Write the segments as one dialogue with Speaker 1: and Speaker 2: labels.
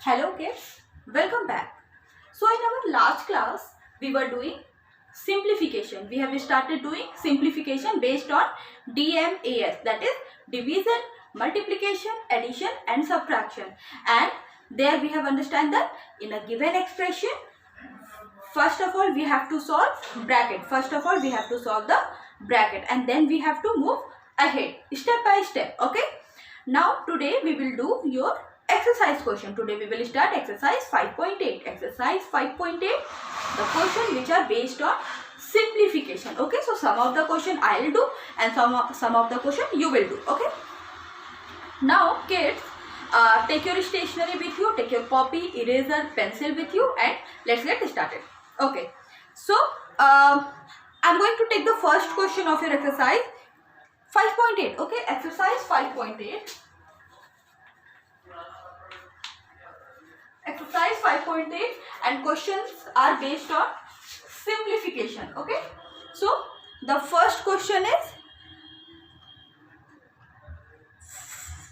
Speaker 1: Hello kids, welcome back. So in our last class, we were doing simplification. We have started doing simplification based on DMAS, that is division, multiplication, addition and subtraction. And there we have understand that in a given expression, first of all we have to solve bracket. First of all we have to solve the bracket and then we have to move ahead step by step. Okay. Now today we will do your exercise question. Today we will start exercise 5.8. Exercise 5.8, the question which are based on simplification. Okay, so some of the question I will do and some of the question you will do. Okay. Now kids, take your stationery with you, take your copy, eraser, pencil with you and let's get started. Okay, so I'm going to take the first question of your exercise 5.8. Okay, exercise 5.8. Exercise 5.8 and questions are based on simplification. Okay, so the first question is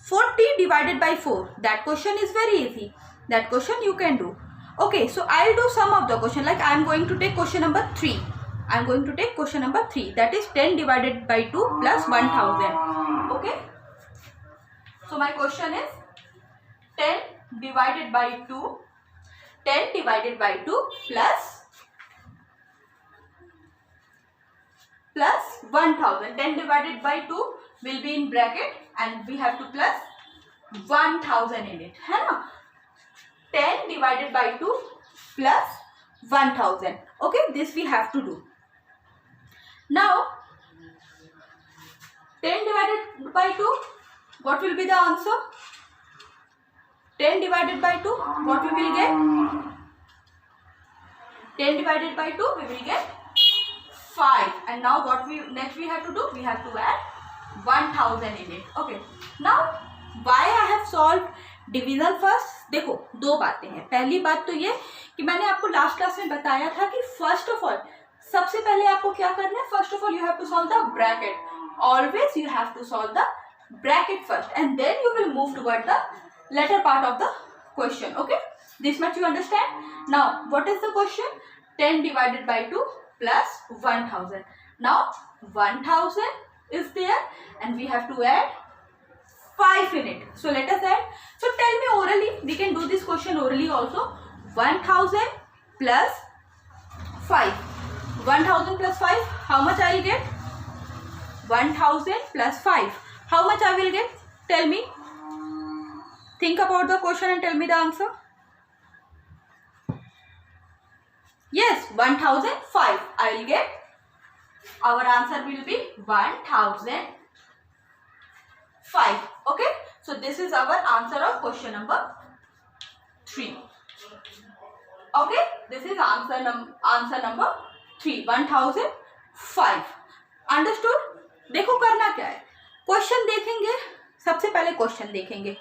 Speaker 1: 40 divided by 4. That question is very easy. That question you can do. Okay, so I'll do some of the question. Like I'm going to take question number 3. I'm going to take question number 3. That is 10 divided by 2 plus 1000. Okay. So my question is 10 divided by 2. 10 divided by 2 plus 1000. 10 divided by 2 will be in bracket and we have to plus 1000 in it. है ना? 10 divided by 2 plus 1000. Okay, this we have to do. Now 10 divided by 2, what will be the answer? 10 divided by 2, what we will get? 10 divided by 2, we will get 5. And now what we next we have to do? We have to add 1000 in it. Okay. Now why I have solved division first? देखो दो बातें हैं. पहली बात तो ये कि मैंने आपको लास्ट क्लास में बताया था कि फर्स्ट ऑफ ऑल सबसे पहले आपको क्या करना है? First of all you have to solve the bracket. Always you have to solve the bracket first and then you will move toward the latter part of the question. Okay, this much you understand. Now what is the question? 10 divided by 2 plus 1000. Now 1000 is there and we have to add 5 in it. So let us add. So tell me orally, we can do this question orally also. 1000 plus 5. 1000 plus 5, how much I will get? 1000 plus 5, how much I will get? Tell me. Think about the question and tell me the answer. Yes, 1005 I will get. Our answer will be 1005. Okay, so this is our answer of question number 3. Okay, this is answer number 3, 1005. Understood? देखो करना क्या है. Question देखेंगे. सबसे पहले question देखेंगे,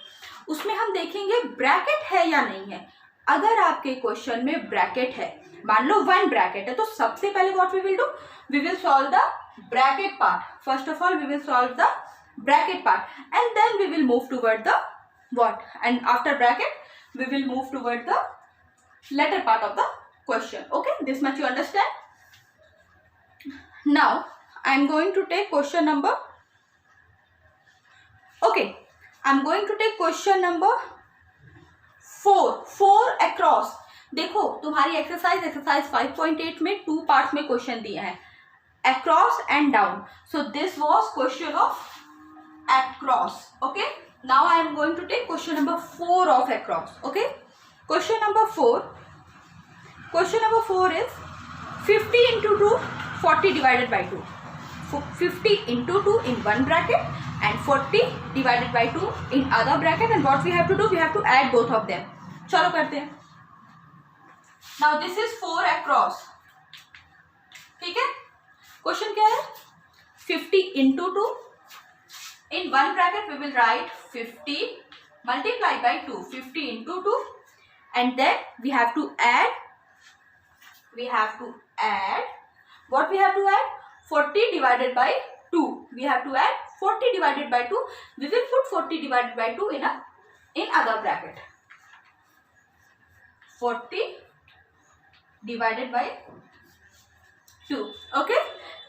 Speaker 1: उसमें हम देखेंगे ब्रैकेट है या नहीं है. अगर आपके क्वेश्चन में ब्रैकेट है, मान लो 1 ब्रैकेट है, तो सबसे पहले what we will do? We will solve the bracket part. First of all we will solve the bracket part and then we will move toward the what, and after bracket we will move toward the latter part of the question. Okay, this much you understand. Now I am going to take question number. Okay, I'm going to take question number 4. 4 across. देखो तुम्हारी exercise 5.8 में 2 parts में question दिए हैं, across and down. So this was question of across. Okay, now I am going to take question number 4 of across. Okay, question number 4. Question number 4 is 50 into 2, 40 divided by 2. 50 into 2 in one bracket and 40 divided by 2 in other bracket, and what we have to do? We have to add both of them. चलो करते हैं. Now this is 4 across. ठीक है, question क्या है? 50 into 2 in one bracket we will write 50 multiplied by 2. 50 into 2 and then we have to add. What we have to add? 40 divided by 2. We have to add 40 divided by 2. We will put 40 divided by 2 in other bracket. 40 divided by 2. Okay,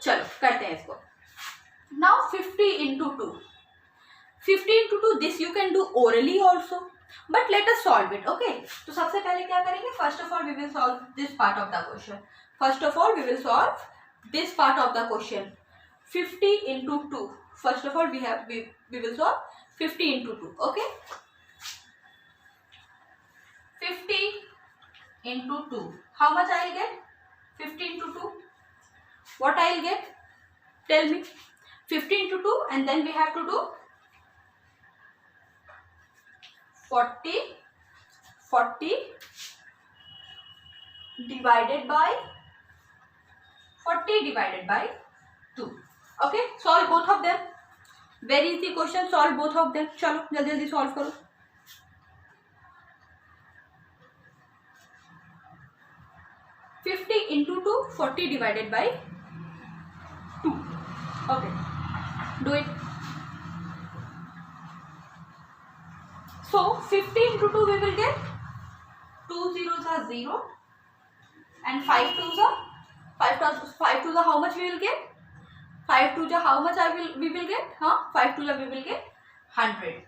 Speaker 1: चलो करते हैं इसको. Now 50 into 2. 50 into 2, this you can do orally also, but let us solve it. Okay, तो सबसे पहले क्या करेंगे? First of all we will solve this part of the question. First of all we will solve this part of the question. 50 into 2. First of all we will solve 50 into 2. Okay, 50 into 2. How much I will get? 50 into 2. What I will get? Tell me. 50 into 2, and then we have to do 40 divided by 2. Okay, solve both of them. Very easy question. Solve both of them. चलो जल्दी जल्दी solve करो. 50 into 2, 40 divided by 2. Okay, do it. So 50 into 2 we will get 2 zeros are 0 and 5 twos are 5 twos are how much we will get? 5 twos are how much we will get? 5 twos are we will get 100.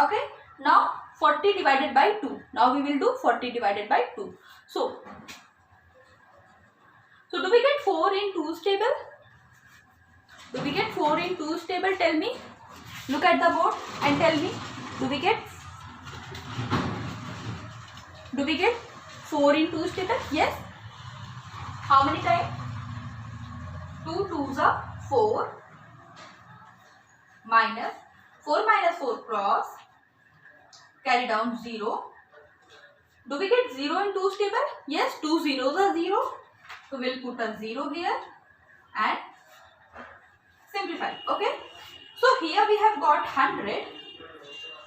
Speaker 1: Okay, now 40 divided by 2. Now we will do 40 divided by 2. So do we get 4 in 2's table? Do we get 4 in 2's table? Tell me. Look at the board and tell me. Do we get 4 in 2's table? Yes. How many times? 2 twos are 4. Minus 4 minus 4 cross. Carry down 0. Do we get 0 in 2's table? Yes. 2 zeros are 0. So we will put a 0 here and simplify. Okay. So here we have got 100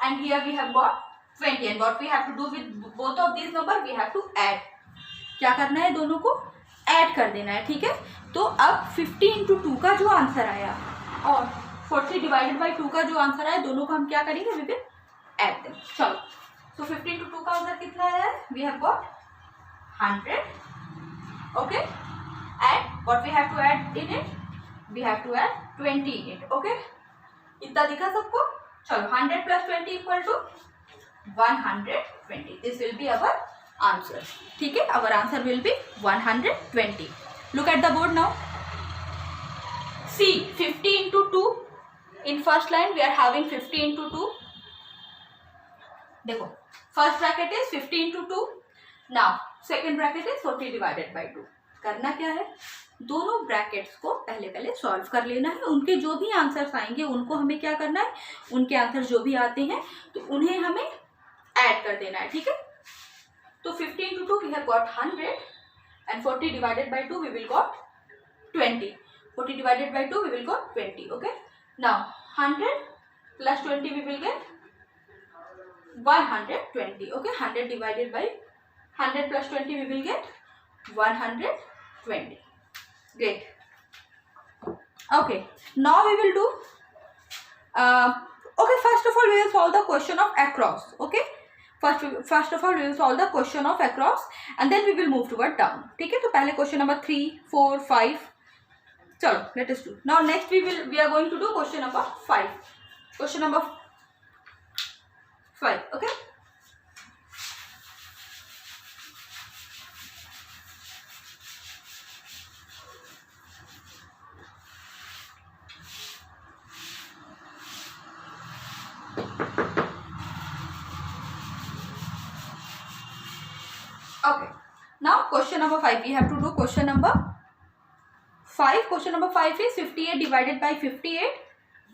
Speaker 1: and here we have got 20, and what we have to do with both of these number? We have to add. क्या करना है? दोनों को add कर देना है. ठीक है, तो अब 50 into 2 का जो आंसर आया और 40 divided by 2 का जो आंसर आया, दोनों को हम क्या करेंगे? We will add them. चलो, so 50 into 2 का आंसर कितना आया है? We have got 100. Okay, and what we have to add in it? We have to add 20 in it. Okay, इतना दिखा सबको? चलो, 100 plus 20 equal to 120. This will be our answer. ठीक है, our answer will be 120. Look at the board now. See, 50 into 2. In first line we are having 50 into 2. देखो, first bracket is 50 into 2. Now second bracket is 40 divided by 2. करना क्या है? दोनों brackets को पहले solve कर लेना है. उनके जो भी आंसर्स आएंगे उनको हमें क्या करना है? उनके आंसर जो भी आते हैं तो उन्हें हमें ऐड कर देना है. ठीक है, तो 50 into 2 we have got 100 and 40 divided by 2 we will got 20. 40 divided by 2 we will got 20. Okay, now 100 plus 20 we will get 120. Okay, 100 divided by 100 plus 20 we will get 120. Great. Okay, now we will do okay, first of all we will solve the question of across. Okay, first of all we will solve the question of across and then we will move toward down. ठीक है, तो पहले question number 3, 4, 5. चलो, let us do. Now next we are going to do question number 5. Question number 5. Okay, okay, now question number 5 we have to do. Question number 5. Question number 5 is 58 divided by 58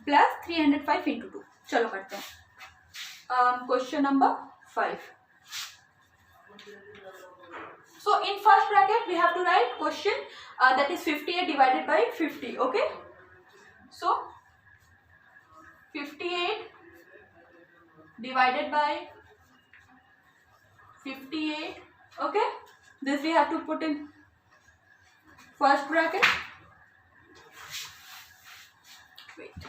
Speaker 1: plus 305 into 2. चलो करते हैं. Question number 5. So in first bracket we have to write question that is 58 divided by 50. Okay, so 58 divided by 58. Okay, this we have to put in first bracket. Wait.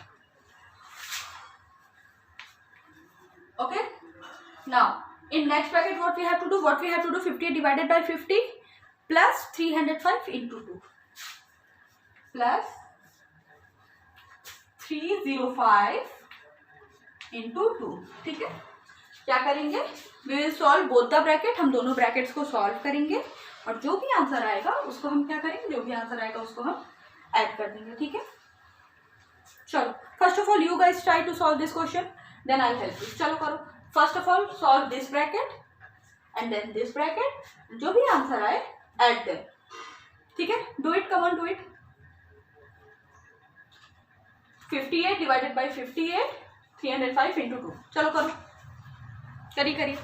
Speaker 1: Okay, now In next bracket what we have to do? 58 divided by 50 plus 305 into 2 plus 305 into 2. ठीक है, क्या करेंगे? We will solve both the bracket. हम दोनों brackets को solve करेंगे और जो भी आंसर आएगा उसको हम क्या करेंगे, जो भी आंसर आएगा उसको हम ऐड कर देंगे. ठीक है, चलो first of all you guys try to solve this question, then I help you. चलो करो. First of all solve this bracket and then this bracket, जो भी आंसर आए ऐड देम. ठीक है, do it, come on do it. 58 divided by 58, 305 into 2. चलो करो, करिए.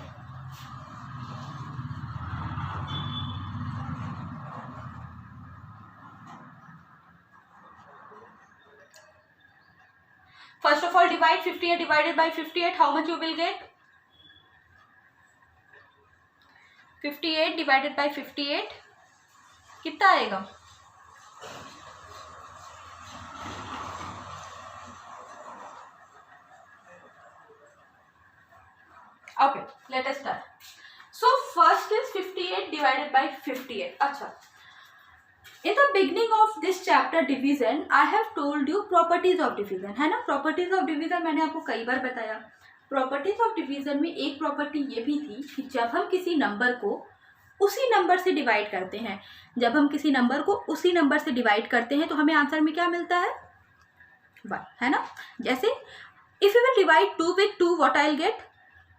Speaker 1: First of all divide 58 divided by 58. How much you will get? 58 divided by 58 कितना आएगा? Okay, let us start. So first is 58 divided by 58. अच्छा, in the beginning of this chapter division I have told you properties of division, है ना. properties of division मैंने आपको कई बार बताया. properties of division में एक प्रॉपर्टी ये भी थी कि जब हम किसी नंबर को उसी नंबर से डिवाइड करते हैं, तो हमें आंसर में क्या मिलता है? 1, है ना. जैसे if you will divide 2 with 2, what I'll get?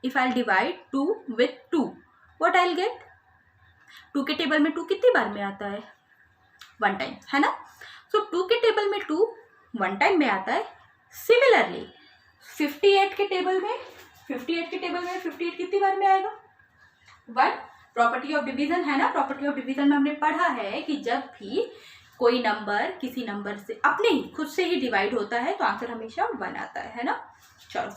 Speaker 1: If I'll divide 2 with 2, what I'll get? 2 के टेबल में 2 कितनी बार में आता है? 1 टाइम, है ना. सो 2 के टेबल में 2 1 टाइम में आता है. सिमिलरली 58 के टेबल में 58 कितनी बार में आएगा? 1. प्रॉपर्टी ऑफ डिवीजन, है ना. प्रॉपर्टी ऑफ डिवीजन में हमने पढ़ा है कि जब भी कोई नंबर किसी नंबर से अपने ही खुद से ही डिवाइड होता है तो आंसर हमेशा 1 आता है ना. चलो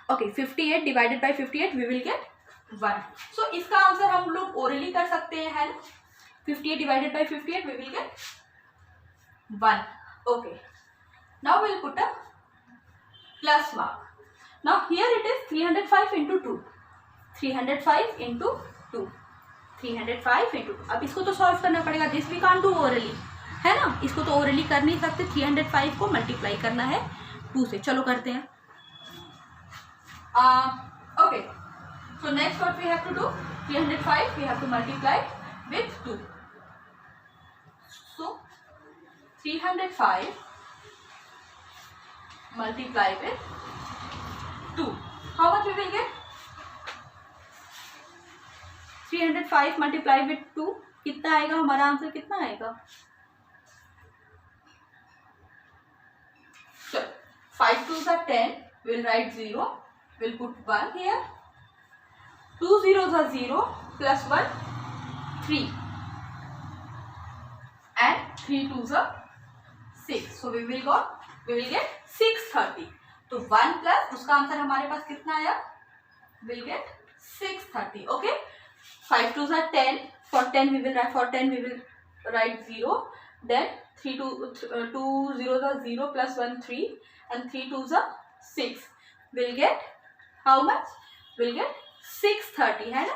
Speaker 1: 58 divided by 58 we will get 1. So इसका आंसर हम लोग ओरली कर सकते हैं, है ना. 58 divided by 58 we will get 1. Okay, now we will put a plus mark. Now here it is 305 into 2. 305 into 2. 305 into 2. अब इसको तो सॉल्व करना पड़ेगा. This we can't do orally, है ना. इसको तो ओरली कर नहीं सकते. 305 को मल्टीप्लाई करना है 2 से. चलो करते हैं. Okay, so next what we have to do? 305 we have to multiply with 2. So 305 multiply with 2. How much we will get? 305 multiply with 2 कितना आएगा? हमारा आंसर कितना आएगा? So 5 2s are 10. We'll write 0. We'll put 1 here. 2 zeros are 0 plus 1 3. And 3 2s are 6. So we will get 630. तो 1 plus उसका answer हमारे पास कितना आया? We'll get 630. Okay. 5 2s are 10. For 10 we will write 0. Then 2 zeros are 0 plus 1 3 and 3 2s are 6. We'll get how much? We'll get 630, है ना.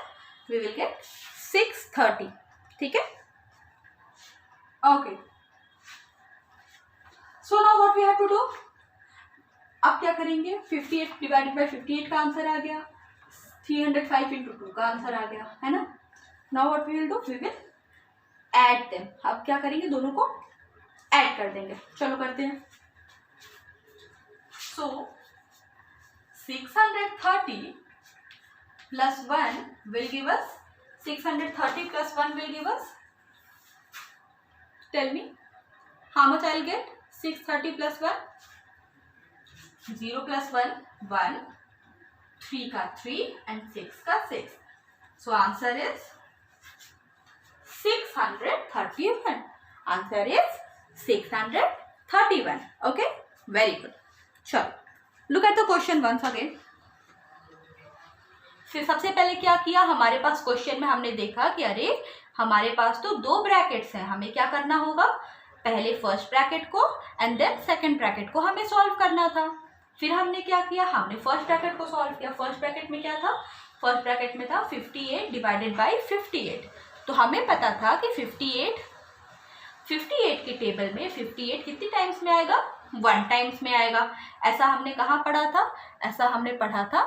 Speaker 1: We will get 630. ठीक है. Okay. So now what we have to do? अब क्या करेंगे? 58 divided by 58 का answer आ गया. 305 into 2 का आंसर आ गया, है ना. Now what we will do? We will add them. अब क्या करेंगे? दोनों को ऐड कर देंगे. चलो करते हैं. So 630 plus 1 will give us 630 plus 1 will give us. Tell me how much I'll get? 630 plus 1. 0 plus 1 1. 3 का 3 and 6 का 6. So answer is 631. Answer is 631. Okay, very good. Sure. Look at the question once again. फिर सबसे पहले क्या किया? हमारे पास question में हमने देखा कि अरे हमारे पास तो 2 ब्रैकेट्स हैं. हमें क्या करना होगा? पहले फर्स्ट ब्रैकेट को एंड देन सेकंड ब्रैकेट को हमें सॉल्व करना था. फिर हमने क्या किया, हमने फर्स्ट ब्रैकेट को सॉल्व किया। फर्स्ट ब्रैकेट में क्या था, फर्स्ट ब्रैकेट में था 58 डिवाइडेड बाई 58। तो हमें पता था कि 58 के टेबल में 58 कितनी टाइम्स में आएगा, 1 टाइम्स में आएगा। ऐसा हमने कहाँ पढ़ा था, ऐसा हमने पढ़ा था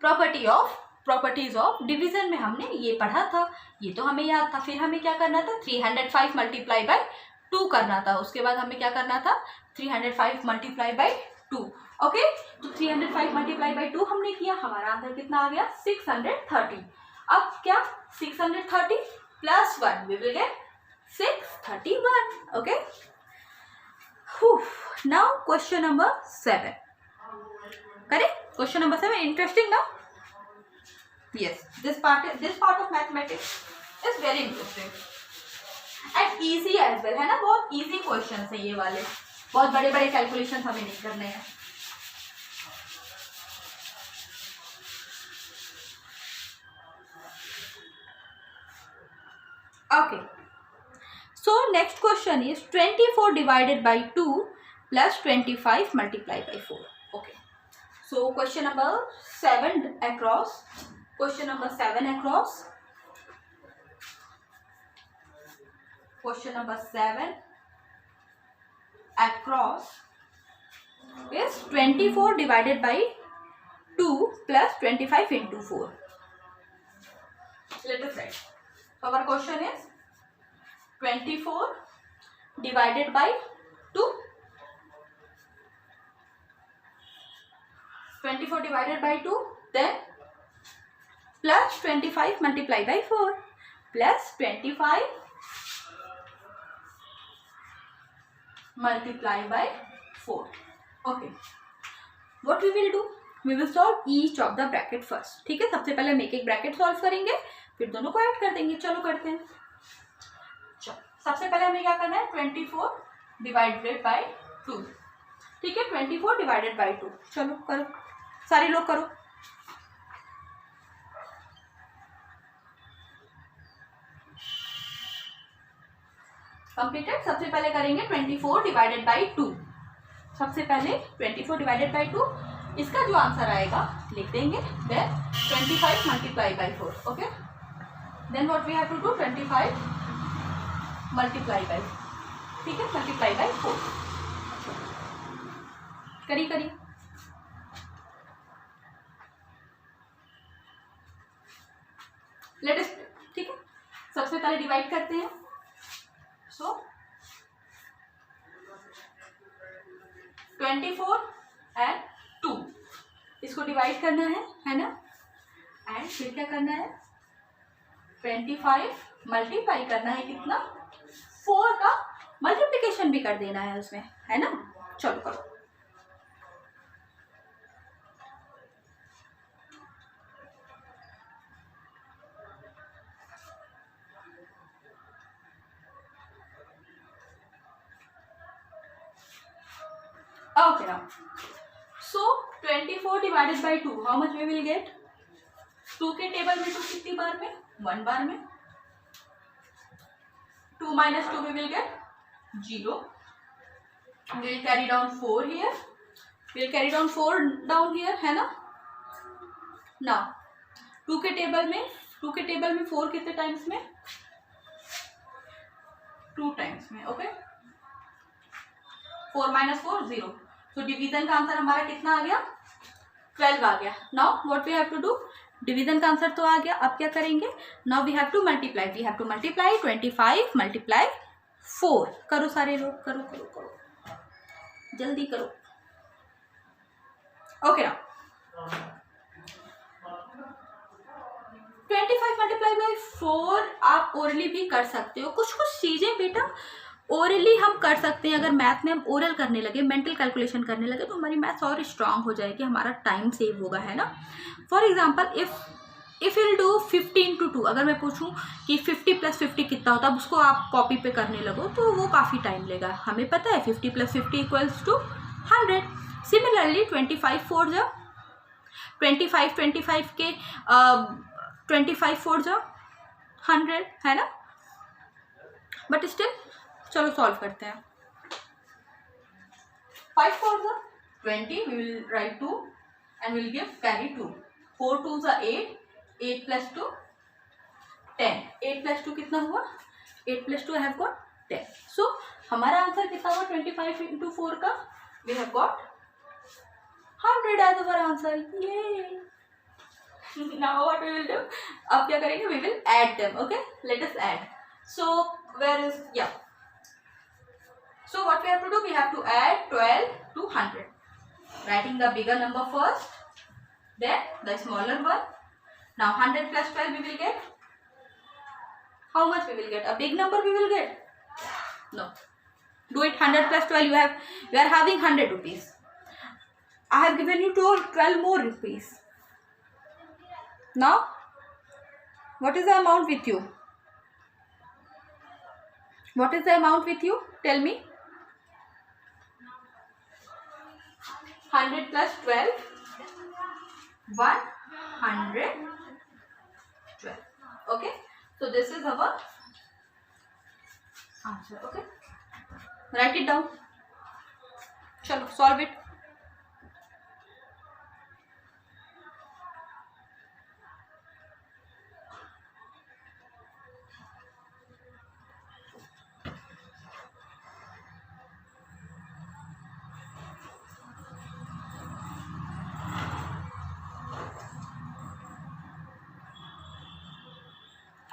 Speaker 1: प्रॉपर्टीज ऑफ डिवीजन में, हमने ये पढ़ा था, ये तो हमें याद था। फिर हमें क्या करना था, 305 मल्टीप्लाई बाई 2 करना था। उसके बाद हमें क्या करना था, 305 मल्टीप्लाई बाई 2। ओके, तो 305 मल्टीप्लाई बाई 2 हमने किया, हमारा आंसर कितना आ गया, 630। अब क्या, 630 plus 1 we will get 631। Okay, now question number 7। Correct, question number 7 interesting ना? Yes, this part of mathematics is very interesting and easy as well, है ना? बहुत easy questions है ये वाले, बहुत बड़े बड़े calculations हमें नहीं करने हैं। Okay, so next question is 24 divided by 2 plus 25 multiplied by 4. Okay, so question number 7 across. Question number 7 across. Question number 7 across is 24 divided by 2 plus 25 into 4. Let us write. So our question is 24 divided by 2. 24 divided by 2, then plus 25 multiplied by 4 plus 25 multiplied by 4. Okay, what we will do, we will solve each of the bracket first. ठीक है, सबसे पहले हम एक एक bracket solve करेंगे, फिर दोनों को ऐड कर देंगे। चलो करते हैं। चलो सबसे पहले हमें क्या करना है, 24 डिवाइडेड बाई 2। ठीक है, 24 डिवाइडेड बाई 2। चलो करो, सारे लोग करो। कंप्लीटेड। सबसे पहले करेंगे 24 डिवाइडेड बाई 2। सबसे पहले 24 डिवाइडेड बाई 2, इसका जो आंसर आएगा लिख देंगे। Then 25 multiply by 4। Okay, then what we have to do, 25 multiply by, ठीक है, मल्टीप्लाई बाई 4। करिए लेट अस, ठीक है, सबसे पहले डिवाइड करते हैं। सो 24 एंड 2 इसको डिवाइड करना है ना, एंड फिर क्या करना है, 25 मल्टीप्लाई करना है कितना, 4 का मल्टीप्लिकेशन भी कर देना है उसमें, है ना। चलो करो। Okay, now so 24 divided by 2, how much we will get? 2 के टेबल में 2 कितनी बार में, 1 बार में। 2 minus 2 we will get 0. We will carry down 4 here. We will carry down 4 down here, है ना। Now 2 के टेबल में 4 कितने टाइम्स में, 2 टाइम्स में। Okay, 4 minus 4 0। तो डिवीजन का आंसर हमारा कितना आ गया, 12 आ गया। Now what we have to do, division का आंसर तो आ गया, अब क्या करेंगे, now we have to multiply. 25 multiply 4। करो सारे लोग, करो जल्दी करो। ओके, नाउ 25 मल्टीप्लाई बाई 4 आप ओरली भी कर सकते हो। कुछ चीजें बेटा ओरली हम कर सकते हैं। अगर मैथ में हम ओरल करने लगे, मेंटल कैलकुलेशन करने लगे, तो हमारी मैथ्स और स्ट्रांग हो जाएगी, हमारा टाइम सेव होगा, है ना। For example if will do 15 to 2, अगर मैं पूछूं कि 50 + 50 कितना होता है, अब उसको आप कॉपी पे करने लगो तो वो काफ़ी टाइम लेगा। हमें पता है 50 + 50 = 100। सिमिलरली 25 4 जा 25 के 25 4 जा 100, है ना। बट स्टिल चलो सॉल्व करते हैं। 5 4s are 20. We will write 2 and we will give carry 2. 4 2s are 8. 8 plus 2 10. 8 plus 2 कितना हुआ? 8 plus 2 I have got 10. So हमारा आंसर कितना हुआ 25 into 4 का? We have got 100 as our answer. Yay! Now what we will do? अब क्या करेंगे? We will add them. Okay? Let us add. So where is So what we have to do? We have to add 12 to 100. Writing the bigger number first, then the smaller one. Now 100 plus 12 we will get. How much we will get? A big number we will get? No. Do it 100 plus 12. You are having 100 rupees. I have given you 12 more rupees. Now, what is the amount with you? What is the amount with you? Tell me. 100 plus 12. 112. Okay. So this is our answer. Okay. Write it down. Chalo, solve it.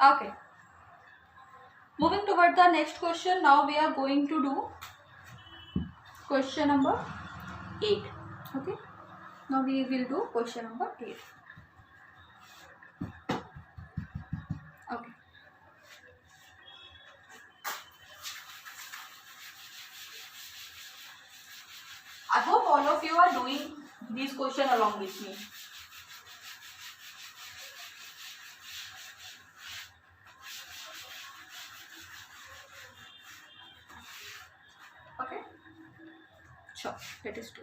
Speaker 1: Okay. Moving toward the next question. Now we are going to do question number 8. Okay. Now we will do question number 8. Okay. I hope all of you are doing this question along with me. Okay. Chalk. That is 2.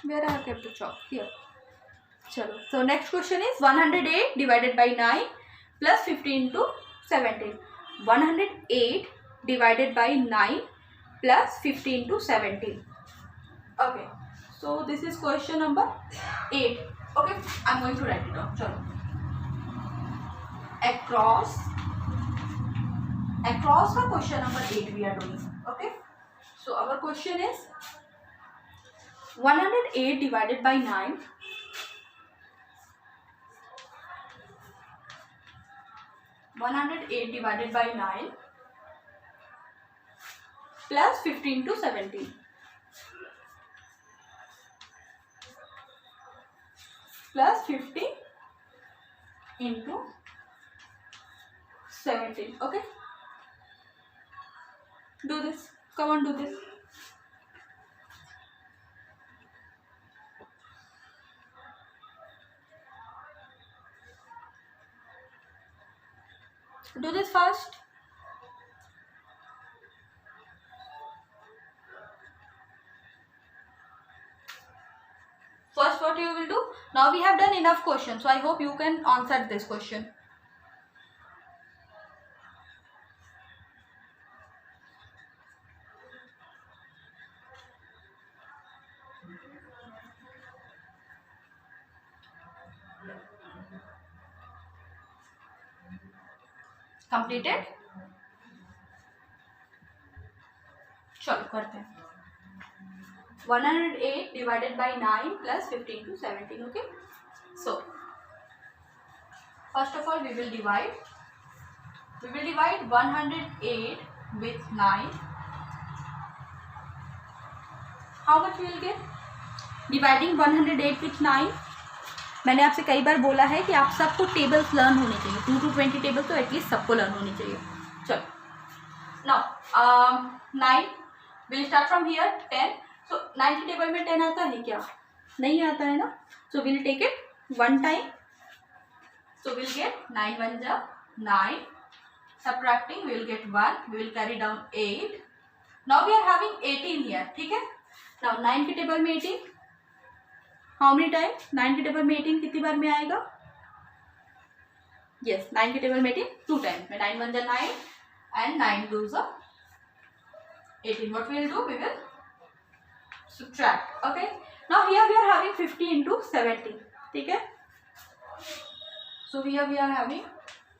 Speaker 1: Where I have kept the chalk? Here. Chalo. So next question is 108 divided by 9 plus 15 to 17. 108 divided by 9 plus 15 to 17. Okay. So this is question number 8. Okay. I am going to write it down. Chalo. Across the question number 8 we are doing. Okay. So our question is 108 divided by 9 108 divided by 9 plus 15 to 17 plus 50 into 17. Okay. Do this. Come on, do this. Do this fast. First, what you will do? Now we have done enough questions, so I hope you can answer this question. Completed? चलो करते हैं. 108 divided by 9 plus 15 to 17. Okay. So first of all we will divide. We will divide 108 with 9. How much we will get? Dividing 108 with 9. मैंने आपसे कई बार बोला है कि आप सबको टेबल्स लर्न होने चाहिए. 2 to 20 टेबल तो एटलीस्ट सबको लर्न होनी चाहिए. चलो. Now 9 we'll start from here. 10. So 9 की टेबल में 10 आता है क्या? नहीं आता है ना. So we'll take it one time. So we'll get 9 1 जा 9. Subtracting we will get 1. We will carry down 8. Now we are having 18 here. ठीक है. Now 9 की टेबल में 18. How many times? 9 की टेबल में 18 कितनी बार में आएगा? Yes, 9 की टेबल में 18 2 times. 9 1 जा 9 and 9 2 जा 18. What we will do? We will subtract. Okay, now here we are having 50 into 17. ठीक है, so here we are having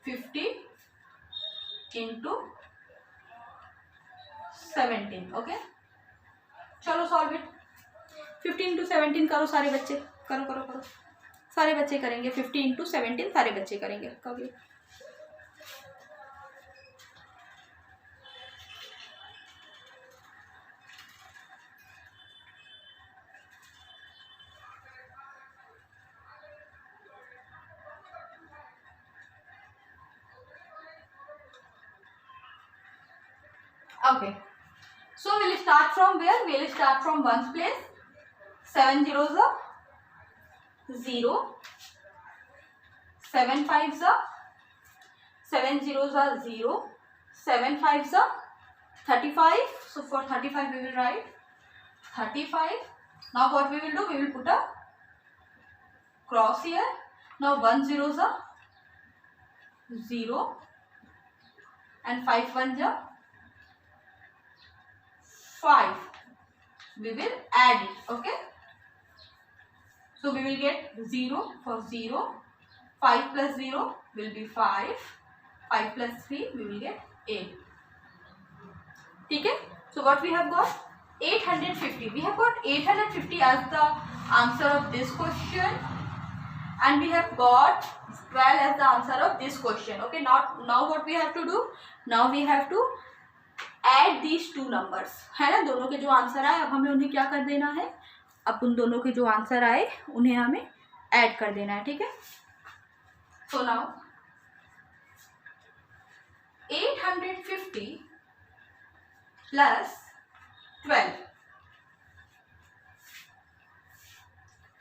Speaker 1: 50 into 17. Okay, चलो सॉल्व इट. 50 into 17 करो सारे बच्चे, करो करो करो, सारे बच्चे करेंगे. 50 into 17 सारे बच्चे करेंगे. कभी okay, so we'll start from where? We'll start from ones place. 7 zeros are 0, 7 fives are 7 zeros are 0, 7 fives are 35. So for 35 we will write 35. Now what we will do? We will put a cross here. Now 1 zeros are 0 and 5 ones are 5. We will add it. Okay, so we will get 0 for 0. 5 plus 0 will be 5. 5 plus 3 we will get 8. Okay, so what we have got? 850. We have got 850 as the answer of this question, and we have got 12 as the answer of this question. Okay, now what we have to do? Now we have to add these two numbers. है ना, दोनों के जो answer आए अब हमें उन्हें क्या कर देना है? अब उन दोनों के जो आंसर आए उन्हें हमें ऐड कर देना है. ठीक है, सो नाउ 850 प्लस 12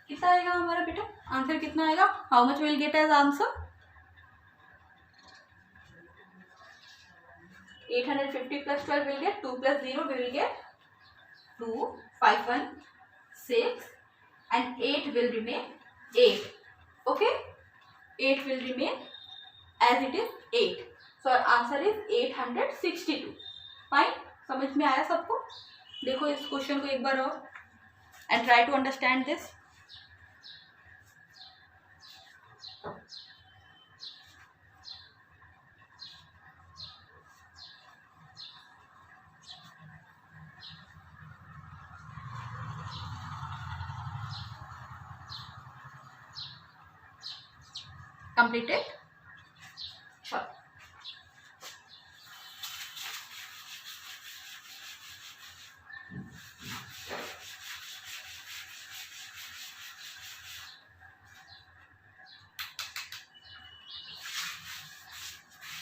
Speaker 1: कितना आएगा हमारा बेटा? आंसर कितना आएगा? How much will get as answer? 850 plus 12 will get 2 plus 0 we will get 2, 5 1 6 and 8 will remain 8. Okay, 8 will remain as it is 8. So our answer is 862. Fine, समझ में आया सबको? देखो इस क्वेश्चन को एक बार और and try to understand this. Completed? Sure.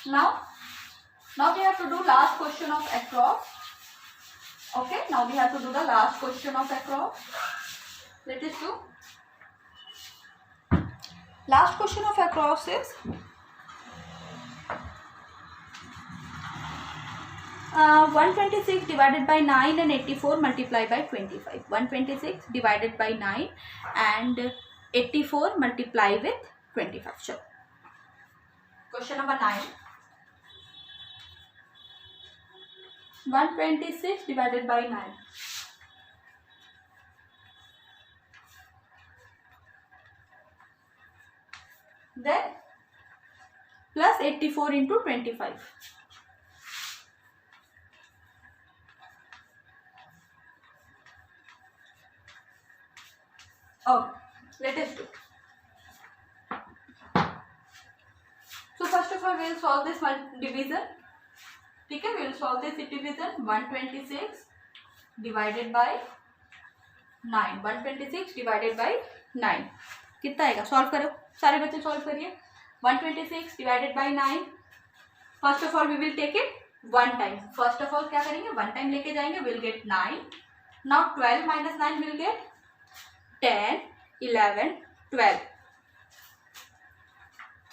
Speaker 1: Now we have to do last question of across. Okay, now we have to do the last question of across. Let us do. Last question of across is 126 divided by 9 and 84 multiplied by 25. 126 divided by 9 and 84 multiplied with 25. Sure. Question number 9. 126 divided by 9. Then plus 84 into 25. Oh, let us do. So first of all we will solve this division. Okay, we will solve this division. 126 divided by 9. 126 divided by 9 कितना आएगा? Solve करो सारे बच्चे, solve करिए. 126 divided by 9. First of all we will take it one time. First of all क्या करेंगे? One time लेके जाएंगे. Will get 9. Now 12 minus 9 will get 10, 11, 12.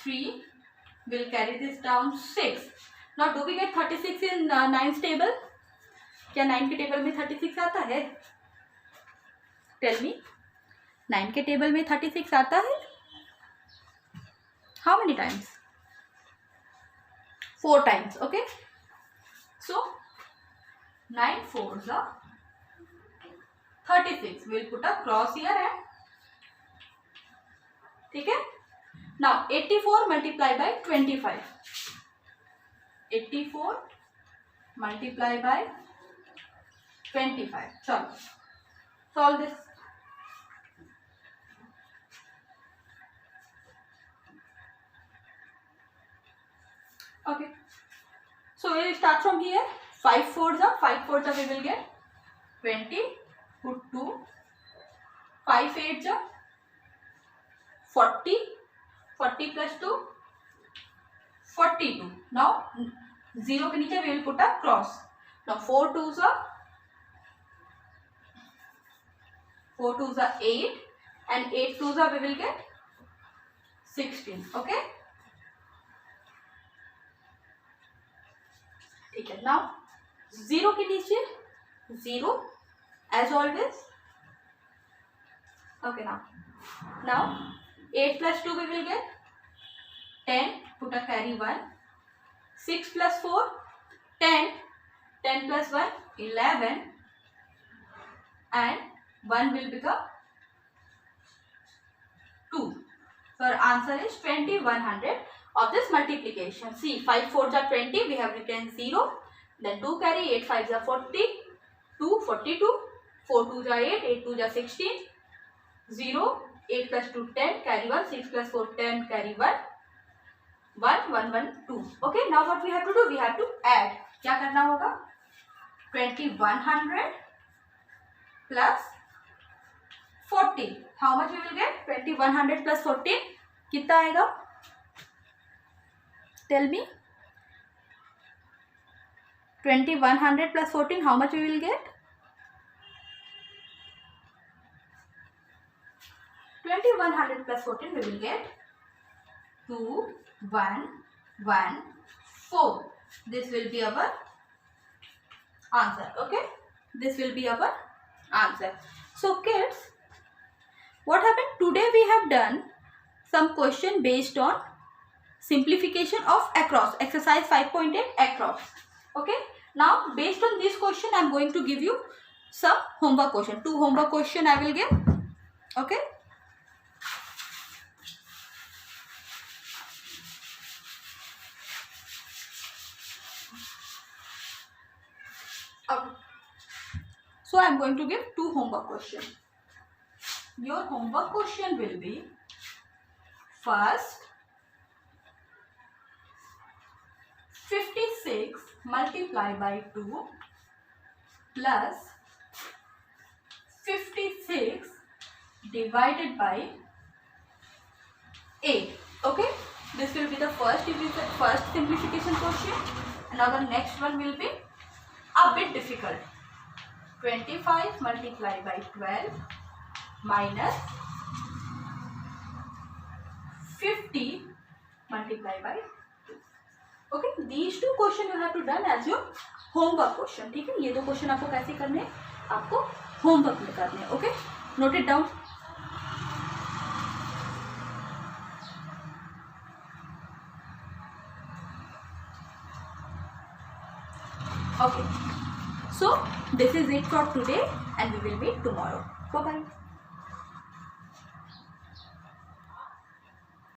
Speaker 1: 3 will carry this down 6. Now do we get 36 in 9's table? क्या 9 के table में 36 आता है? Tell me. 9 के टेबल में 36 आता है? How many times? 4 times. Okay. So 9 4s are 36. We will put a cross here and ठीक है. Now 84 multiplied by 25. 84 multiplied by 25. चलो solve this. Okay. So we will start from here. 5 4s are 5 4s are we will get 20. Put 2. 5 8s are 40. 40 plus 2 42. Now 0 के नीचे we will put a cross. Now 4 2s are 8 and 8 2s are we will get 16. Okay. ठीक है. Now 0 के नीचे 0 as always. Okay. Now 8 plus 2 we will get 10. Put a carry 1. 6 plus 4 10. 10 plus 1 11 and 1 will become 2. So our answer is 2100 of this multiplication. See, 5 4s are 20. We have written 0. Then 2 carry 8 5s are 40. 2 42. 4 2s are 8. 8 2s are 16. 0 8 plus 2 10. Carry 1. 6 plus 4 10. Carry 1. 1 1 1 2. Okay. Now what we have to do? We have to add. क्या करना होगा? 2100 plus 40. How much we will get? 2100 plus 14. कितना आएगा? Tell me. 2100 plus 14. How much we will get? 2100 plus 14 we will get 2114. This will be our answer. Okay. This will be our answer. So kids, what happened today? We have done some question based on simplification of across, exercise 5.8 across. Okay. Now based on this question I am going to give you some homework question. 2 homework question I will give. Okay. So I am going to give 2 homework questions. Your homework question will be first 56 multiplied by 2 plus 56 divided by 8. Okay, this will be the first simplification question. And now the next one will be a bit difficult. 25 multiplied by 12 minus 50 multiplied by 2. Okay, these 2 questions you have to done as your homework question. ठीक है, ये 2 question आपको कैसे करने हैं? आपको homework में करने हैं. Okay, note it down. Okay, so this is it for today and we will meet tomorrow. Bye bye.